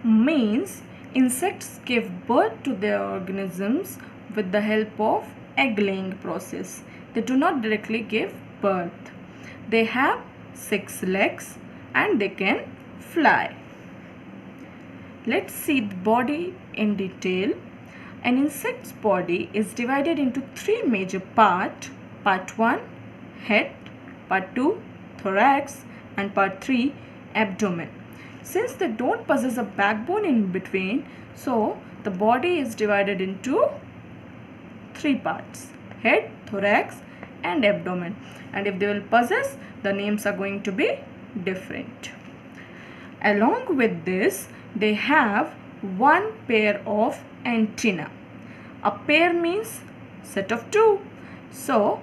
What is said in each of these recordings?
Means insects give birth to their organisms with the help of egg laying process. They do not directly give birth. They have 6 legs and they can fly. Let's see the body in detail. An insect's body is divided into 3 major parts. Part 1, head. Part 2, thorax. And part 3, abdomen. Since they don't possess a backbone in between, so the body is divided into 3 parts: head, thorax and abdomen. And if they will possess, the names are going to be different. Along with this, they have 1 pair of antennae. A pair means set of 2. So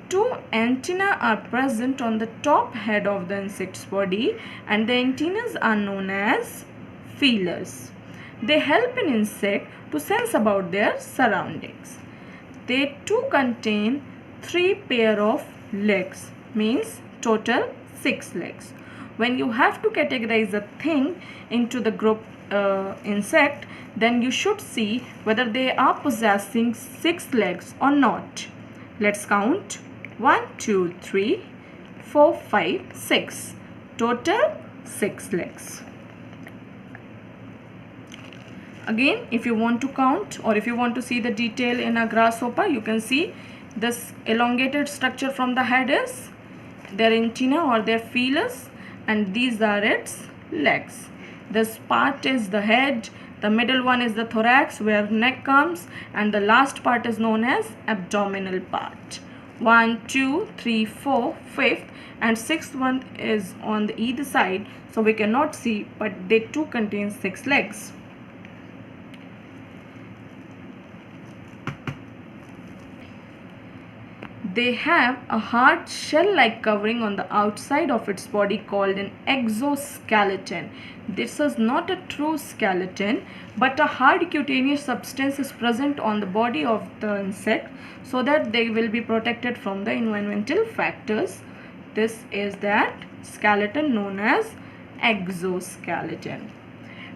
2 antennae are present on the top head of the insect's body, and the antennae are known as feelers. They help an insect to sense about their surroundings. They too contain 3 pair of legs, means total 6 legs. When you have to categorize a thing into the group insect, then you should see whether they are possessing 6 legs or not. Let's count. 1, 2, 3, 4, 5, 6. Total 6 legs. Again, if you want to count or if you want to see the detail in a grasshopper, you can see this elongated structure from the head is their antennae or their feelers, and these are its legs. This part is the head, the middle one is the thorax where neck comes, and the last part is known as abdominal part. 1, 2, 3, 4, 5th and 6th one is on the either side, so we cannot see, but they too contain 6 legs. They have a hard shell-like covering on the outside of its body called an exoskeleton. This is not a true skeleton, but a hard cutaneous substance is present on the body of the insect so that they will be protected from the environmental factors. This is that skeleton known as exoskeleton.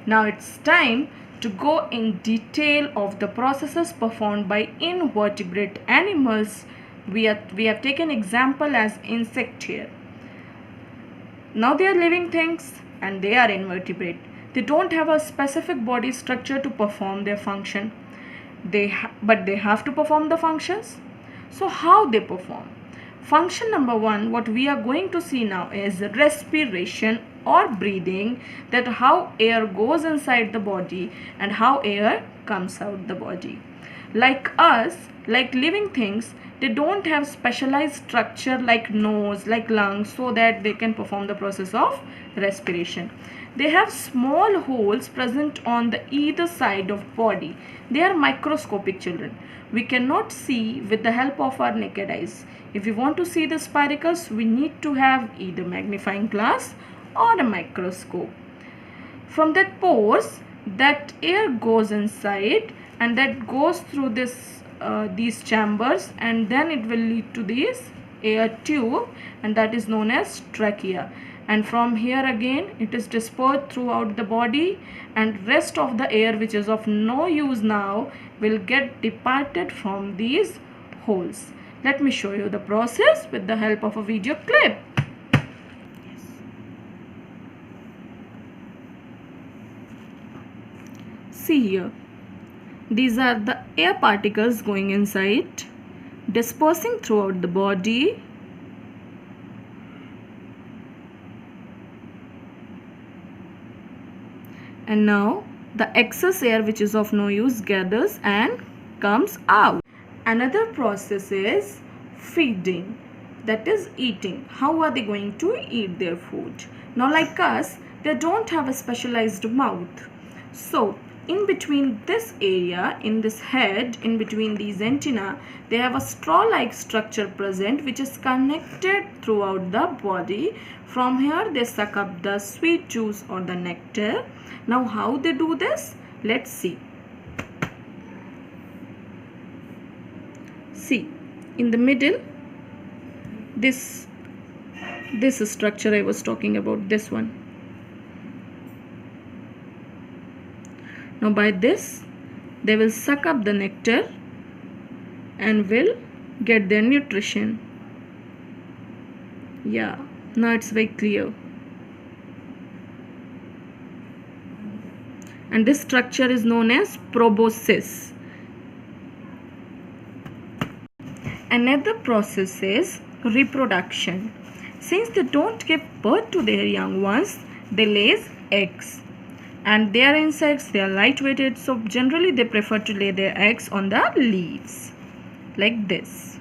Now it's time to go in detail of the processes performed by invertebrate animals. We have taken example as insect here. Now they are living things and they are invertebrate. They don't have a specific body structure to perform their function. But they have to perform the functions. So how they perform? Function number 1, what we are going to see now is respiration or breathing, that how air goes inside the body and how air comes out the body. Like us, like living things, they don't have specialized structure like nose, like lungs, so that they can perform the process of respiration. They have small holes present on the either side of body. They are microscopic, children. We cannot see with the help of our naked eyes. If we want to see the spiracles, we need to have either magnifying glass or a microscope. From that pores, that air goes inside and that goes through these chambers, and then it will lead to this air tube, and that is known as trachea. And from here again it is dispersed throughout the body, and rest of the air which is of no use now will get departed from these holes. Let me show you the process with the help of a video clip. See here. These are the air particles going inside, dispersing throughout the body. And now the excess air which is of no use gathers and comes out. Another process is feeding, that is eating. How are they going to eat their food? Now like us, they don't have a specialized mouth. So in between this area, in this head, in between these antennae, they have a straw-like structure present which is connected throughout the body. From here they suck up the sweet juice or the nectar. Now how they do this? Let's see. See, in the middle, this structure I was talking about, this one. Now by this they will suck up the nectar and will get their nutrition. Yeah, now it's very clear. And this structure is known as proboscis. Another process is reproduction. Since they don't give birth to their young ones, they lay eggs. And they are insects, they are lightweighted, so generally they prefer to lay their eggs on the leaves, like this.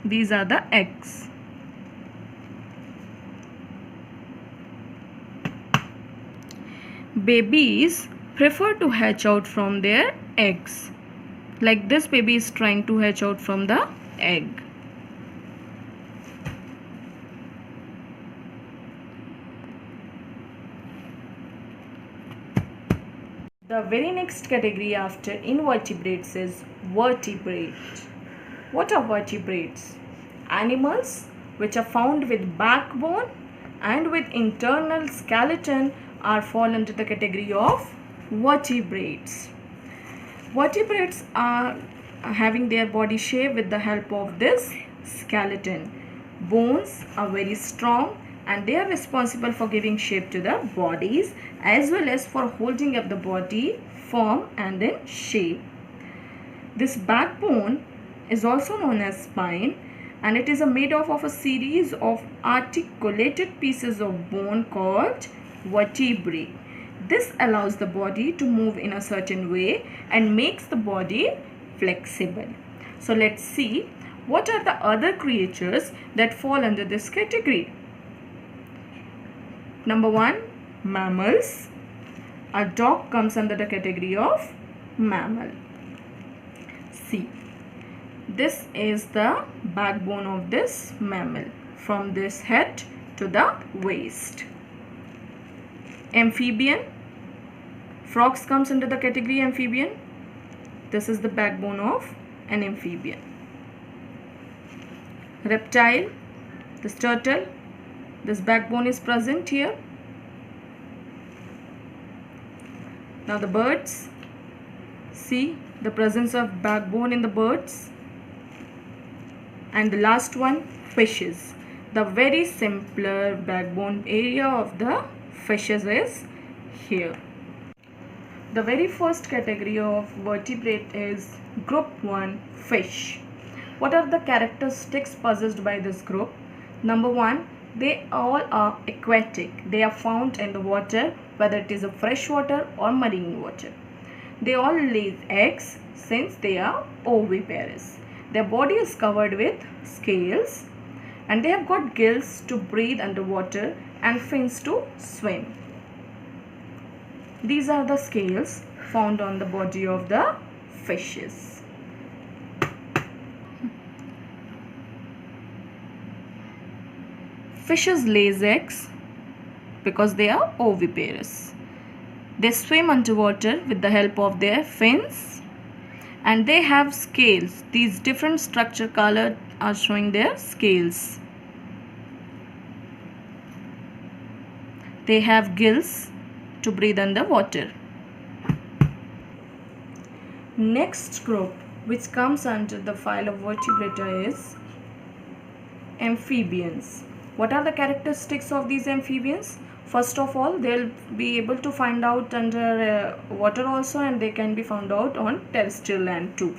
These are the eggs. Babies prefer to hatch out from their eggs. Like this baby is trying to hatch out from the egg. The very next category after invertebrates is vertebrate. What are vertebrates? Animals which are found with backbone and with internal skeleton are fall under the category of vertebrates. Vertebrates are having their body shape with the help of this skeleton. Bones are very strong and they are responsible for giving shape to the bodies as well as for holding up the body firm and in shape. This backbone is also known as spine, and it is made up of a series of articulated pieces of bone called vertebrae. This allows the body to move in a certain way and makes the body flexible. So let's see what are the other creatures that fall under this category. Number 1, mammals. A dog comes under the category of mammal. See, this is the backbone of this mammal from this head to the waist. Amphibian. Frogs comes under the category amphibian. This is the backbone of an amphibian. Reptile. This turtle. This backbone is present here. Now the birds. See the presence of backbone in the birds. And the last one, fishes. The very simpler backbone area of the fishes is here. The very first category of vertebrate is group 1, fish. What are the characteristics possessed by this group? Number 1, they all are aquatic. They are found in the water, whether it is a fresh water or marine water. They all lay eggs since they are oviparous. Their body is covered with scales and they have got gills to breathe underwater and fins to swim. These are the scales found on the body of the fishes. Fishes lay eggs because they are oviparous. They swim underwater with the help of their fins and they have scales. These different structure color are showing their scales. They have gills to breathe underwater. Next group which comes under the file of vertebrata is amphibians. What are the characteristics of these amphibians? First of all, they'll be able to find out under water also, and they can be found out on terrestrial land too.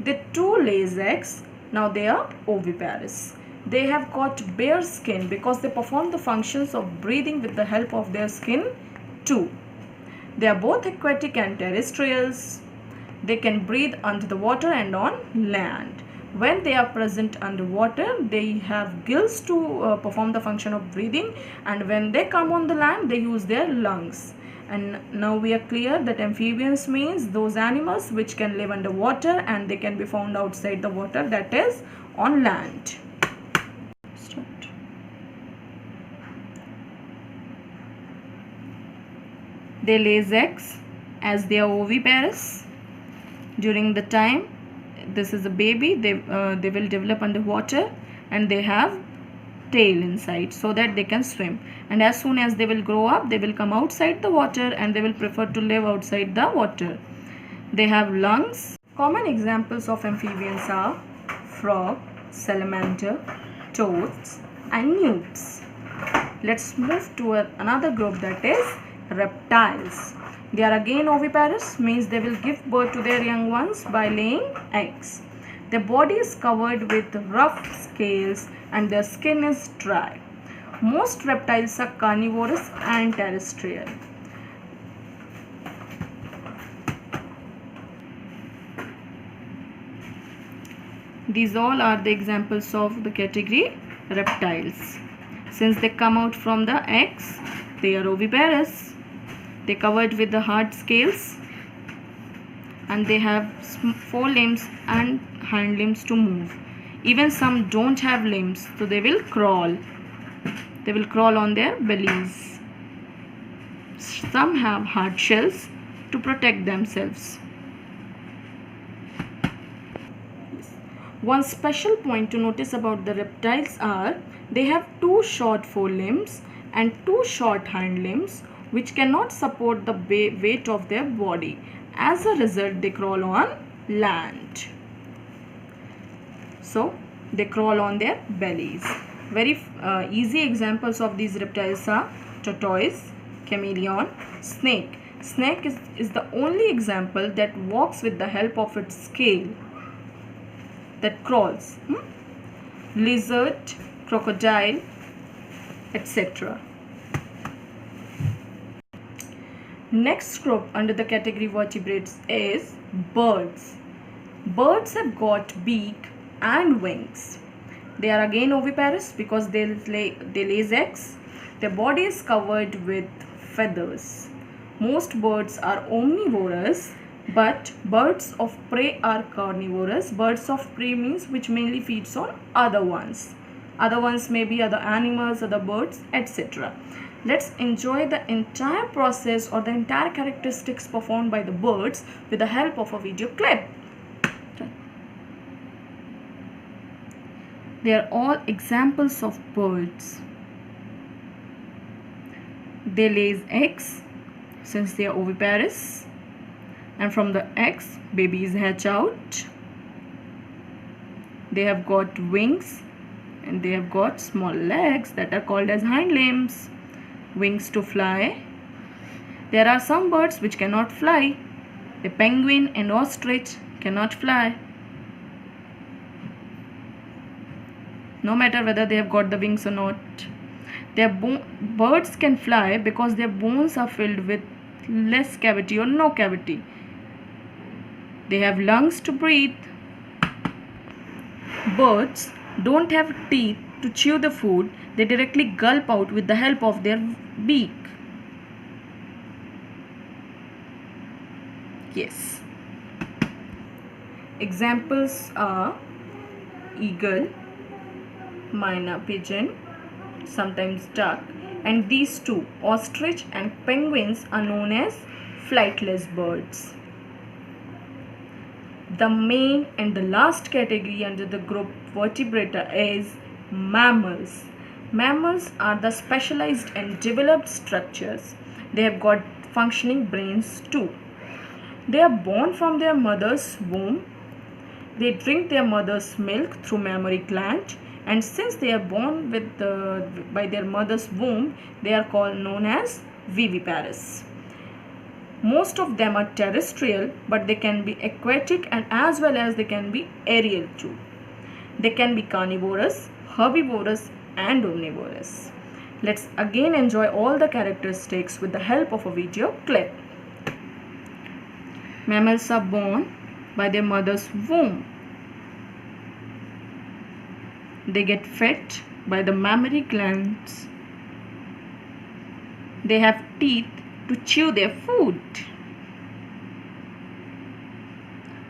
The two lay eggs. Now they are oviparous. They have got bare skin because they perform the functions of breathing with the help of their skin too. They are both aquatic and terrestrials. They can breathe under the water and on land. When they are present underwater, they have gills to perform the function of breathing, and when they come on the land, they use their lungs. And now we are clear that amphibians means those animals which can live underwater and they can be found outside the water, that is on land. Start. They lay eggs as they are oviparous. During the time this is a baby, they will develop underwater and they have tail inside so that they can swim, and as soon as they will grow up they will come outside the water and they will prefer to live outside the water. They have lungs. Common examples of amphibians are frog, salamander, toads and newts. Let's move to another group, that is reptiles. They are again oviparous, means they will give birth to their young ones by laying eggs. Their body is covered with rough scales and their skin is dry. Most reptiles are carnivorous and terrestrial. These all are the examples of the category reptiles. Since they come out from the eggs, they are oviparous. They are covered with the hard scales and they have forelimbs and hind limbs to move. Even some don't have limbs, so they will crawl. They will crawl on their bellies. Some have hard shells to protect themselves. One special point to notice about the reptiles are they have two short forelimbs and two short hind limbs which cannot support the weight of their body. As a result, they crawl on land. So, they crawl on their bellies. Very easy examples of these reptiles are tortoise, chameleon, snake. Snake is the only example that walks with the help of its scale, that crawls. Lizard, crocodile, etc. Next group under the category vertebrates is birds. Birds have got beak and wings. They are again oviparous because they lay eggs. Their body is covered with feathers. Most birds are omnivorous, but birds of prey are carnivorous. Birds of prey means which mainly feeds on other ones. Other ones may be other animals, other birds, etc. Let's enjoy the entire process or the entire characteristics performed by the birds with the help of a video clip. They are all examples of birds. They lay eggs since they are oviparous, and from the eggs babies hatch out. They have got wings and they have got small legs that are called as hind limbs. Wings to fly. There are some birds which cannot fly. The penguin and ostrich cannot fly, no matter whether they have got the wings or not. Birds can fly because their bones are filled with less cavity or no cavity. They have lungs to breathe. Birds don't have teeth to chew the food. They directly gulp out with the help of their beak. Yes. Examples are eagle, myna pigeon, sometimes duck, and these two, ostrich and penguins, are known as flightless birds. The main and the last category under the group vertebrata is mammals. Mammals are the specialized and developed structures. They have got functioning brains too. They are born from their mother's womb. They drink their mother's milk through mammary gland, and since they are born by their mother's womb, they are known as viviparous. Most of them are terrestrial, but they can be aquatic and as well as they can be aerial too. They can be carnivorous, herbivorous and omnivorous. Let's again enjoy all the characteristics with the help of a video clip. Mammals are born by their mother's womb. They get fed by the mammary glands. They have teeth to chew their food.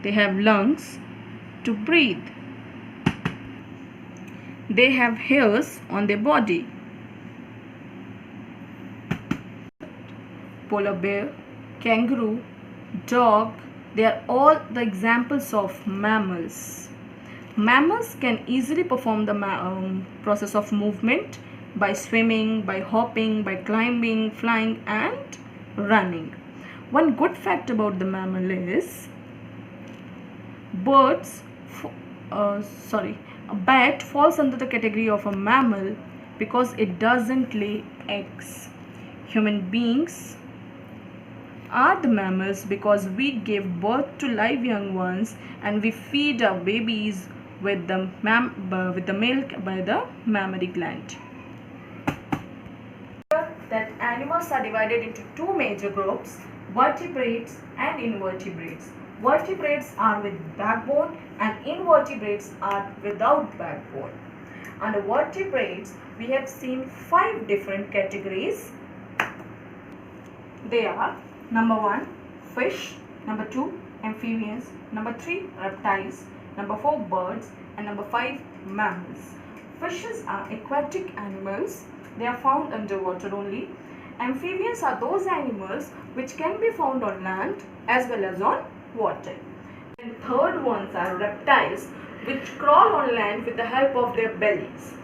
They have lungs to breathe. They have hairs on their body. Polar bear, kangaroo, dog, they are all the examples of mammals. Mammals can easily perform the process of movement by swimming, by hopping, by climbing, flying, and running. One good fact about the mammal is birds, a bat falls under the category of a mammal because it doesn't lay eggs. Human beings are the mammals because we give birth to live young ones and we feed our babies with the milk by the mammary gland. That animals are divided into two major groups, vertebrates and invertebrates. Vertebrates are with backbone and invertebrates are without backbone. Under vertebrates, we have seen 5 different categories. They are number 1, fish, number 2, amphibians, number 3, reptiles, number 4, birds, and number 5, mammals. Fishes are aquatic animals. They are found underwater only. Amphibians are those animals which can be found on land as well as on water. And third ones are reptiles which crawl on land with the help of their bellies.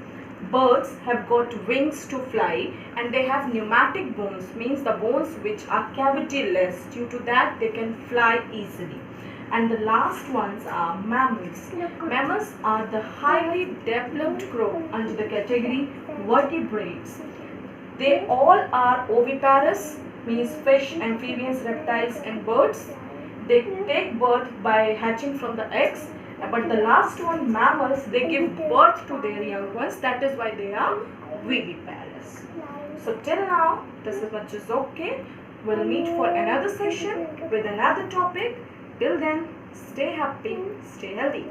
Birds have got wings to fly and they have pneumatic bones, means the bones which are cavity-less. Due to that they can fly easily. And the last ones are mammals. Mammals are the highly developed group under the category vertebrates. They all are oviparous, means fish, amphibians, reptiles and birds. They take birth by hatching from the eggs. But the last one, mammals, they give birth to their young ones. That is why they are viviparous. So till now, this is much is okay. We'll meet for another session with another topic. Till then, stay happy, stay healthy.